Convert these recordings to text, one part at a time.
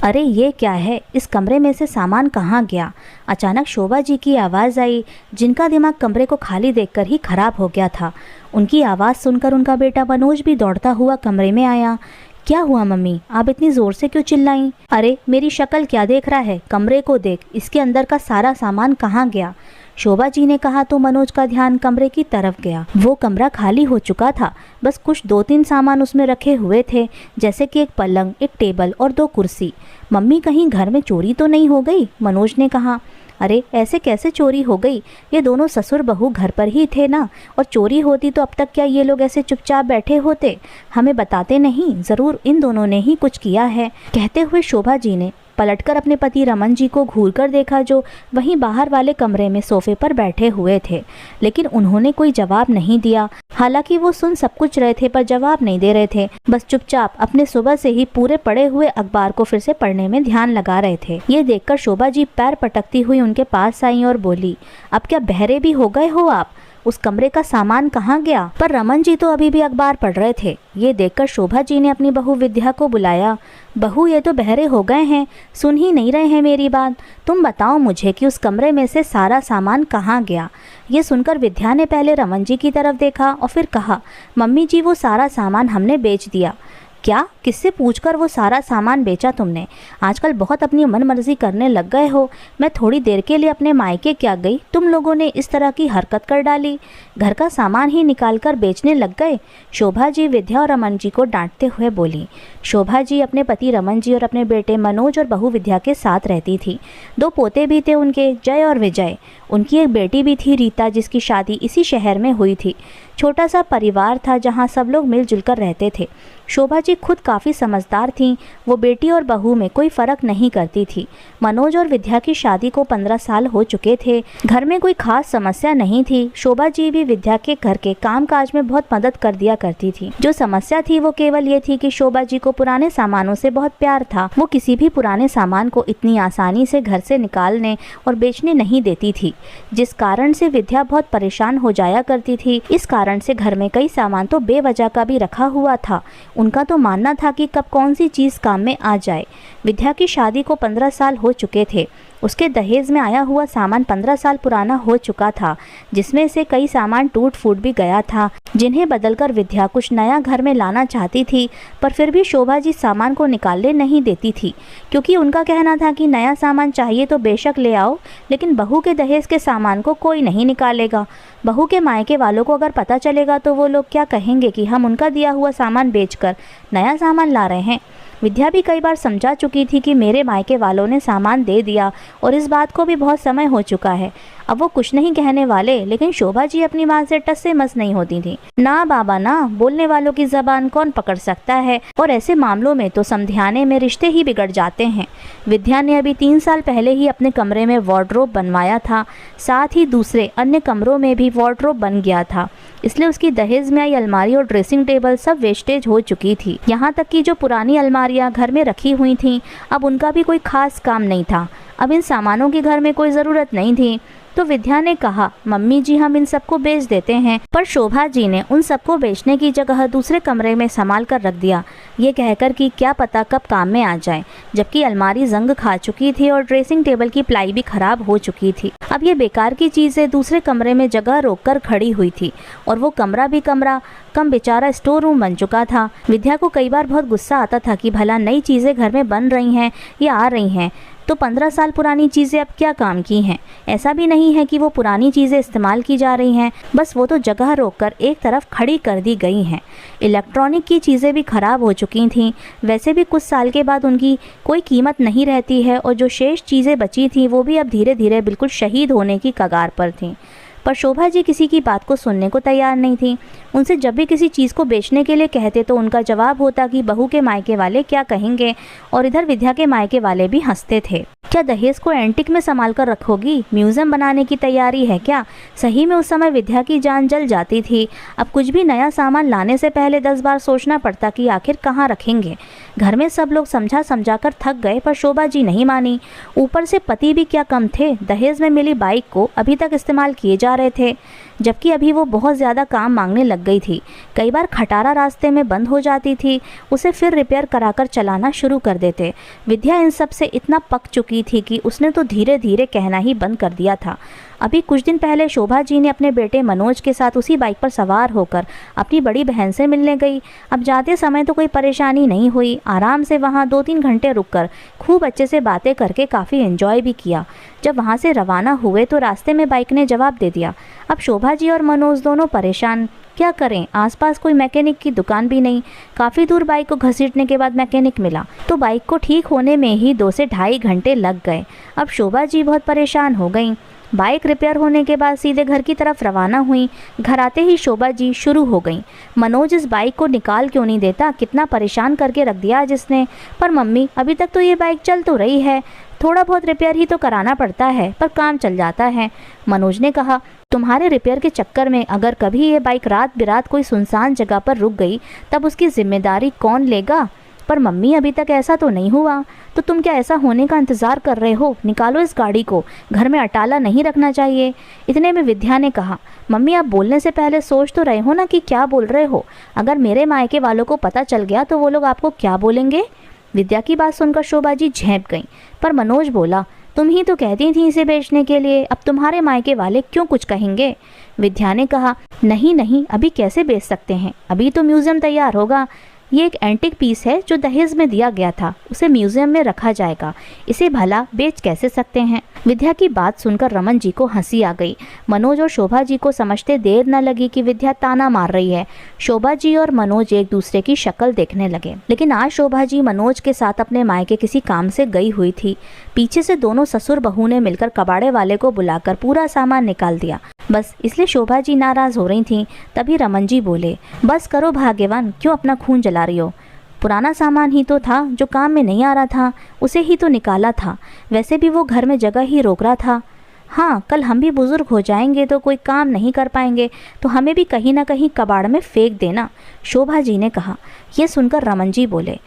अरे ये क्या है, इस कमरे में से सामान कहाँ गया? अचानक शोभा जी की आवाज़ आई, जिनका दिमाग कमरे को खाली देखकर ही खराब हो गया था। उनकी आवाज़ सुनकर उनका बेटा मनोज भी दौड़ता हुआ कमरे में आया। क्या हुआ मम्मी, आप इतनी ज़ोर से क्यों चिल्लाईं? अरे मेरी शक्ल क्या देख रहा है, कमरे को देख, इसके अंदर का सारा सामान कहाँ गया? शोभा जी ने कहा तो मनोज का ध्यान कमरे की तरफ गया। वो कमरा खाली हो चुका था, बस कुछ 2-3 सामान उसमें रखे हुए थे, जैसे कि एक पलंग, एक टेबल और 2 कुर्सी। मम्मी कहीं घर में चोरी तो नहीं हो गई? मनोज ने कहा। अरे ऐसे कैसे चोरी हो गई, ये दोनों ससुर बहू घर पर ही थे ना, और चोरी होती तो अब तक क्या ये लोग ऐसे चुपचाप बैठे होते? हमें बताते नहीं, ज़रूर इन दोनों ने ही कुछ किया है। कहते हुए शोभा जी ने पलटकर अपने पति रमन जी को घूरकर देखा, जो वहीं बाहर वाले कमरे में सोफे पर बैठे हुए थे, लेकिन उन्होंने कोई जवाब नहीं दिया। हालांकि वो सुन सब कुछ रहे थे पर जवाब नहीं दे रहे थे, बस चुपचाप अपने सुबह से ही पूरे पड़े हुए अखबार को फिर से पढ़ने में ध्यान लगा रहे थे। ये देखकर शोभा जी पैर पटकती हुई उनके पास आई और बोली, अब क्या बहरे भी हो गए हो आप? उस कमरे का सामान कहाँ गया? पर रमन जी तो अभी भी अखबार पढ़ रहे थे। ये देखकर शोभा जी ने अपनी बहू विद्या को बुलाया। बहू, ये तो बहरे हो गए हैं, सुन ही नहीं रहे हैं मेरी बात। तुम बताओ मुझे कि उस कमरे में से सारा सामान कहाँ गया? ये सुनकर विद्या ने पहले रमन जी की तरफ देखा और फिर कहा, मम्मी जी वो सारा सामान हमने बेच दिया। क्या? किससे पूछकर वो सारा सामान बेचा तुमने? आजकल बहुत अपनी मनमर्जी करने लग गए हो। मैं थोड़ी देर के लिए अपने मायके क्या गई, तुम लोगों ने इस तरह की हरकत कर डाली। घर का सामान ही निकालकर बेचने लग गए। शोभा जी विद्या और रमन जी को डांटते हुए बोली। शोभा जी अपने पति रमन जी और अपने बेटे मनोज और बहू विद्या के साथ रहती थी। 2 पोते भी थे उनके, जय और विजय। उनकी एक बेटी भी थी, रीता, जिसकी शादी इसी शहर में हुई थी। छोटा सा परिवार था जहाँ सब लोग मिलजुल कर रहते थे। शोभा जी खुद काफ़ी समझदार थीं। वो बेटी और बहू में कोई फ़र्क नहीं करती थी। मनोज और विद्या की शादी को 15 साल हो चुके थे। घर में कोई खास समस्या नहीं थी। शोभा जी भी विद्या के घर के कामकाज में बहुत मदद कर दिया करती थी। जो समस्या थी वो केवल ये थी कि शोभा जी को पुराने सामानों से बहुत प्यार था। वो किसी भी पुराने सामान को इतनी आसानी से घर से निकालने और बेचने नहीं देती थी, जिस कारण से विद्या बहुत परेशान हो जाया करती थी। इस कारण से घर में कई सामान तो बेवजह का भी रखा हुआ था। उनका तो मानना था कि कब कौन सी चीज़ काम में आ जाए। विद्या की शादी को 15 साल हो चुके थे। उसके दहेज में आया हुआ सामान 15 साल पुराना हो चुका था, जिसमें से कई सामान टूट फूट भी गया था, जिन्हें बदलकर विद्या कुछ नया घर में लाना चाहती थी। पर फिर भी शोभा जी सामान को निकालने नहीं देती थी, क्योंकि उनका कहना था कि नया सामान चाहिए तो बेशक ले आओ, लेकिन बहू के दहेज के सामान को कोई नहीं निकालेगा। बहू के मायके वालों को अगर पता चलेगा तो वो लोग क्या कहेंगे कि हम उनका दिया हुआ सामान बेचकर नया सामान ला रहे हैं। विद्या भी कई बार समझा चुकी थी कि मेरे मायके वालों ने सामान दे दिया और इस बात को भी बहुत समय हो चुका है, अब वो कुछ नहीं कहने वाले। लेकिन शोभा जी अपनी बात से टस से मस नहीं होती थी। ना बाबा ना, बोलने वालों की जबान कौन पकड़ सकता है, और ऐसे मामलों में तो समझाने में रिश्ते ही बिगड़ जाते हैं। विद्या ने अभी 3 साल पहले ही अपने कमरे में वार्डरोब बनवाया था, साथ ही दूसरे अन्य कमरों में भी वार्डरोब बन गया था। इसलिए उसकी दहेज में आई अलमारी और ड्रेसिंग टेबल सब वेस्टेज हो चुकी थी। यहाँ तक कि जो पुरानी अलमारियाँ घर में रखी हुई थीं, अब उनका भी कोई खास काम नहीं था। अब इन सामानों की घर में कोई ज़रूरत नहीं थी। तो विद्या ने कहा, मम्मी जी हम इन सबको बेच देते हैं। पर शोभा जी ने उन सबको बेचने की जगह दूसरे कमरे में संभाल कर रख दिया, ये कहकर कि क्या पता कब काम में आ जाए। जबकि अलमारी जंग खा चुकी थी और ड्रेसिंग टेबल की प्लाई भी खराब हो चुकी थी। अब ये बेकार की चीज़ें दूसरे कमरे में जगह रोक कर खड़ी हुई थी, और वो कमरा भी कमरा कम बेचारा स्टोर रूम बन चुका था। विद्या को कई बार बहुत गुस्सा आता था कि भला नई चीज़ें घर में बन रही हैं या आ रही हैं, तो 15 साल पुरानी चीज़ें अब क्या काम की हैं। ऐसा भी नहीं है कि वो पुरानी चीज़ें इस्तेमाल की जा रही हैं, बस वो तो जगह रोककर एक तरफ खड़ी कर दी गई हैं। इलेक्ट्रॉनिक की चीज़ें भी ख़राब हो चुकी थीं। वैसे भी कुछ साल के बाद उनकी कोई कीमत नहीं रहती है, और जो शेष चीज़ें बची थीं वो भी अब धीरे धीरे बिल्कुल शहीद होने की कगार पर थीं। पर शोभा जी किसी की बात को सुनने को तैयार नहीं थी। उनसे जब भी किसी चीज़ को बेचने के लिए कहते तो उनका जवाब होता कि बहू के मायके वाले क्या कहेंगे, और इधर विद्या के मायके वाले भी हंसते थे। क्या दहेज को एंटिक में संभाल कर रखोगी? म्यूजियम बनाने की तैयारी है क्या? सही में उस समय विद्या की जान जल जाती थी। अब कुछ भी नया सामान लाने से पहले 10 बार सोचना पड़ता कि आखिर कहाँ रखेंगे। घर में सब लोग समझा समझा कर थक गए, पर शोभा जी नहीं मानी। ऊपर से पति भी क्या कम थे, दहेज में मिली बाइक को अभी तक इस्तेमाल किए जा रहे थे, जबकि अभी वो बहुत ज़्यादा काम मांगने लग गई थी। कई बार खटारा रास्ते में बंद हो जाती थी, उसे फिर रिपेयर कराकर चलाना शुरू कर देते। विद्या इन सब से इतना पक चुकी थी कि उसने तो धीरे धीरे कहना ही बंद कर दिया था। अभी कुछ दिन पहले शोभा जी ने अपने बेटे मनोज के साथ उसी बाइक पर सवार होकर अपनी बड़ी बहन से मिलने गई। अब जाते समय तो कोई परेशानी नहीं हुई, आराम से वहाँ 2-3 घंटे रुककर खूब अच्छे से बातें करके काफ़ी एंजॉय भी किया। जब वहाँ से रवाना हुए तो रास्ते में बाइक ने जवाब दे दिया। अब शोभा जी और मनोज दोनों परेशान, क्या करें, आसपास कोई मैकेनिक की दुकान भी नहीं। काफ़ी दूर बाइक को घसीटने के बाद मैकेनिक मिला तो बाइक को ठीक होने में ही 2 से ढाई घंटे लग गए। अब शोभा जी बहुत परेशान हो गई। बाइक रिपेयर होने के बाद सीधे घर की तरफ रवाना हुई। घर आते ही शोभा जी शुरू हो गई, मनोज इस बाइक को निकाल क्यों नहीं देता, कितना परेशान करके रख दिया आज इसने। पर मम्मी, अभी तक तो ये बाइक चल तो रही है, थोड़ा बहुत रिपेयर ही तो कराना पड़ता है, पर काम चल जाता है। मनोज ने कहा, तुम्हारे रिपेयर के चक्कर में अगर कभी ये बाइक रात बिरात कोई सुनसान जगह पर रुक गई तब उसकी जिम्मेदारी कौन लेगा? पर मम्मी, अभी तक ऐसा तो नहीं हुआ, तो तुम क्या ऐसा होने का इंतज़ार कर रहे हो? निकालो इस गाड़ी को, घर में अटाला नहीं रखना चाहिए। इतने में विद्या ने कहा, मम्मी आप बोलने से पहले सोच तो रहे हो ना कि क्या बोल रहे हो? अगर मेरे मायके वालों को पता चल गया तो वो लोग आपको क्या बोलेंगे? विद्या की बात सुनकर शोभा जी झेंप गई, पर मनोज बोला, तुम ही तो कहती थी इसे बेचने के लिए, अब तुम्हारे मायके वाले क्यों कुछ कहेंगे? विद्या ने कहा, नहीं नहीं, अभी कैसे बेच सकते हैं, अभी तो म्यूज़ियम तैयार होगा। ये एक एंटिक पीस है जो दहेज में दिया गया था, उसे म्यूजियम में रखा जाएगा, इसे भला बेच कैसे सकते हैं? विद्या की बात सुनकर रमन जी को हंसी आ गई। मनोज और शोभा जी को समझते देर न लगी कि विद्या ताना मार रही है। शोभा जी और मनोज एक दूसरे की शक्ल देखने लगे, लेकिन आज शोभा जी मनोज के साथ अपने मायके किसी काम से गई हुई थी। पीछे से दोनों ससुर बहू ने मिलकर कबाड़े वाले को बुलाकर पूरा सामान निकाल दिया, बस इसलिए शोभा जी नाराज हो रही थीं। तभी रमन जी बोले, बस करो भाग्यवान, क्यों अपना खून जला रही हो? पुराना सामान ही तो था जो काम में नहीं आ रहा था, उसे ही तो निकाला था। वैसे भी वो घर में जगह ही रोक रहा था। हाँ, कल हम भी बुजुर्ग हो जाएंगे तो कोई काम नहीं कर पाएंगे, तो हमें भी कहीं ना कहीं कबाड़ में फेंक देना, शोभा जी ने कहा। यह सुनकर रमन जी बोले,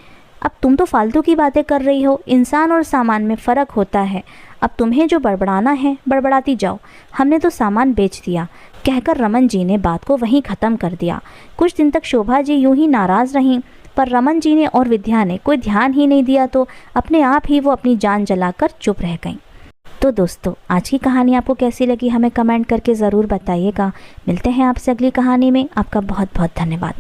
अब तुम तो फालतू की बातें कर रही हो, इंसान और सामान में फ़र्क होता है। अब तुम्हें जो बड़बड़ाना है बड़बड़ाती जाओ, हमने तो सामान बेच दिया, कहकर रमन जी ने बात को वहीं ख़त्म कर दिया। कुछ दिन तक शोभा जी यूं ही नाराज़ रहीं, पर रमन जी ने और विद्या ने कोई ध्यान ही नहीं दिया, तो अपने आप ही वो अपनी जान जलाकर चुप रह गईं। तो दोस्तों, आज की कहानी आपको कैसी लगी हमें कमेंट करके ज़रूर बताइएगा। मिलते हैं आपसे अगली कहानी में। आपका बहुत बहुत धन्यवाद।